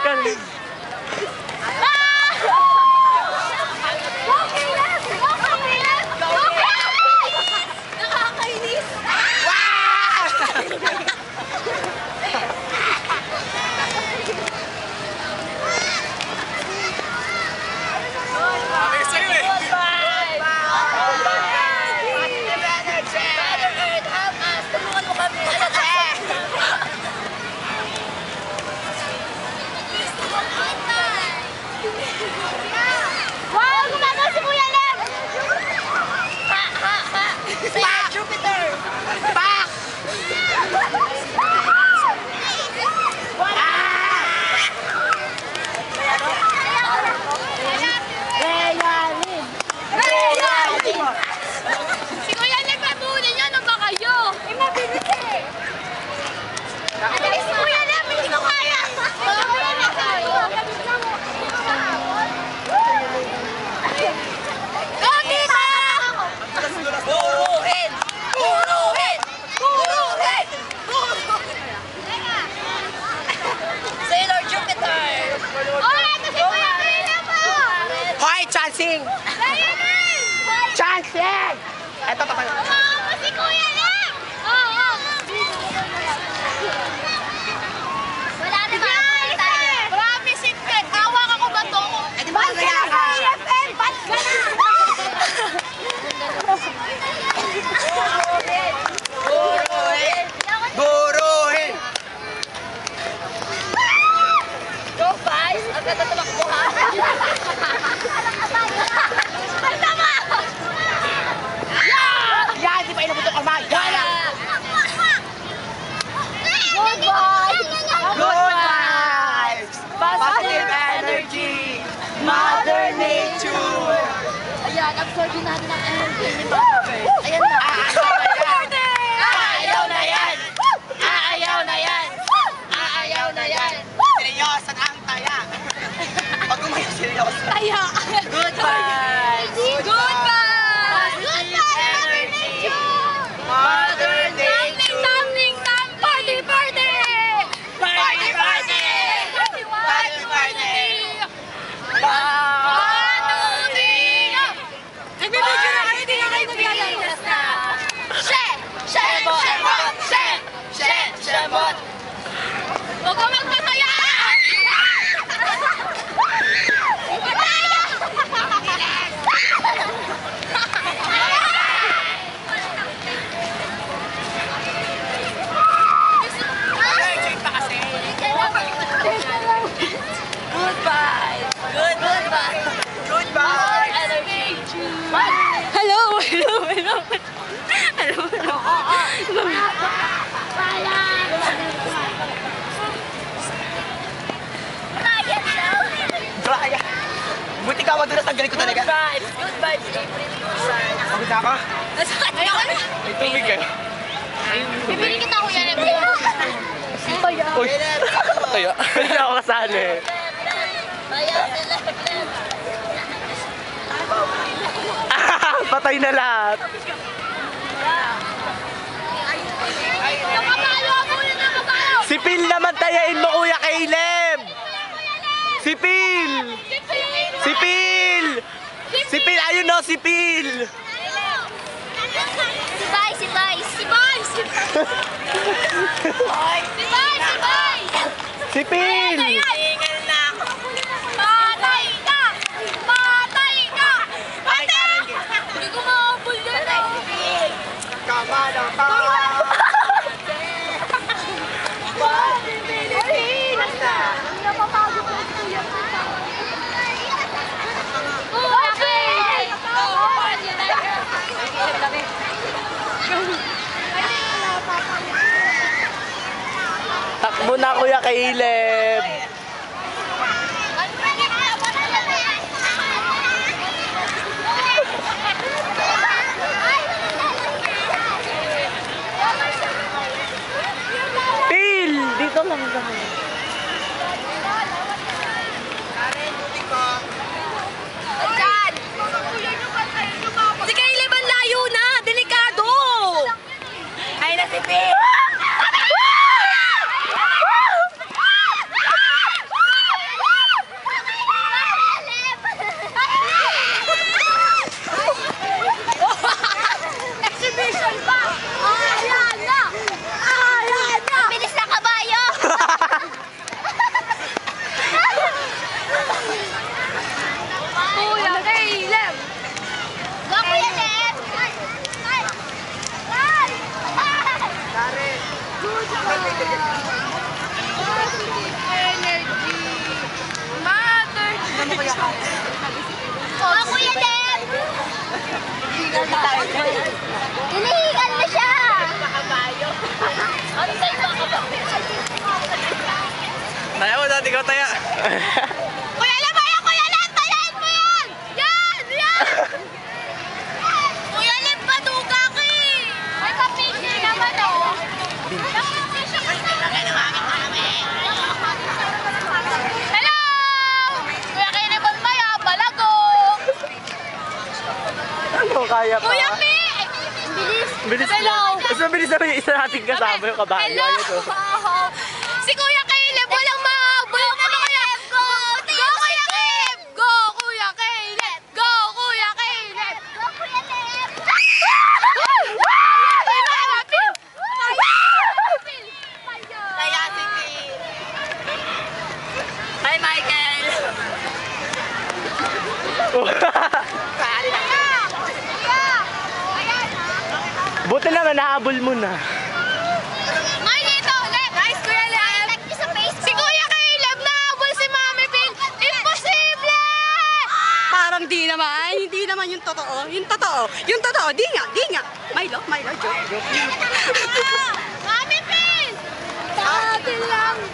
Galing. Nakakainis! Wow! Gumagawa si Kuya Lem! Say Jupiter! Pak! Si Kuya Lem, mabunin niyo! Ano ba kayo? Eh, mabilis eh! Si Kuya Lem, hindi ko kaya! Mabunin na tayo! Go, tita! Puruhin! Puruhin! Puruhin! Sailor Jupiter! Oh, ito si Kuya Lem po! Hoy, Chansing! Chansing! Eto, papay. Mama, si Kuya Lem! Oo! Wala na ba? Promise it, Pen. Awak ako ba to? Ba't ka na, Kuya Pen? Ba't ka na? Buruhin! Buruhin! Go, guys! Ang ganda tumakbo, ha? Ang tama! Yan! Di pa inabuto ka ma! Yan! Good vibes! Good vibes! Positive energy! Mother Nature! Ayan, absorbin natin ang energy ni Mother. Ayan na. Ayaw na yan! Ayaw na yan! Ayaw na yan! Seryosan ang taya! Pag umayo seryosan! Kaya. Good vibes! Good vibes! Good vibes! Energy! Mother Nature! Something! Party! Party! Party! Party! Party! Party! Nagbibidyo na kayo, hindi na kayo naglalabas na. Shemot! Huwag ka magpasaya! Goodbye! Goodbye! Goodbye! Hello! Hello! Hello! Hello! Brian! Buti ka madulas, ang galing ko talaga. Good vibes! Pagod na ako? Ayoko na! May tubig kayo. Bibili kita, Kuya Lem. Uy! Kaya? Hindi ako kasali. Patay na lahat. Nakapalo ako na nakapalo! Si Phil naman, tayain mo, Kuya Caleb! Si Phil! Si Phil! Si Phil, ayun no, si Phil! Si Bay! Si Bay! Si Bay! Si Bay! Si Bay! Si Bay! Si Phil! Tingnan na ako! Patay ka! Patay ka! Patay! Hindi ko makapul yan ah! Kama ng tawa! Pilipinas na! Napapagod ko si Kuya. Okay! Takbo na, Kuya Caleb! Phil! Dito lang kami. Si Caleb, ang layo na! Delikado! Ay na si Phil! Energy. Mother. Oh, Kuya Deb! Hinihingal na siya! Ano sa'yo ba ka ba? Taya mo dati ko, taya. Kuya Leb, ayan! Kuya Leb! Tayain mo yan! Yan! Yan! Kuya Leb, paduga ka eh! May pa-picture naman oh! Hello! Kuya Kinibon Maya, Balago! Ano kaya pa? Kuya Pi! Bilis! Bilis Hello! na. Mas mabilis na isa nating kasama yung kabayo. Hello! Ayun, oh. Si Kuya Caleb, walang mahabol. Ano kaya? Go! Go, Kuya Caleb! Go, Kuya Caleb! Go, Kuya Caleb! Go, Kuya Caleb! Kaya si Phil. Hi, Michael! Buti naman, nahabol mo na. Ay, dito ulit! Nice, Kuya Leb! Si Kuya Caleb, nahabol si Mami Phil! Imposible! Parang di naman yung totoo. Yung totoo, di nga. Milo, joke. Mami Phil! Sabi lang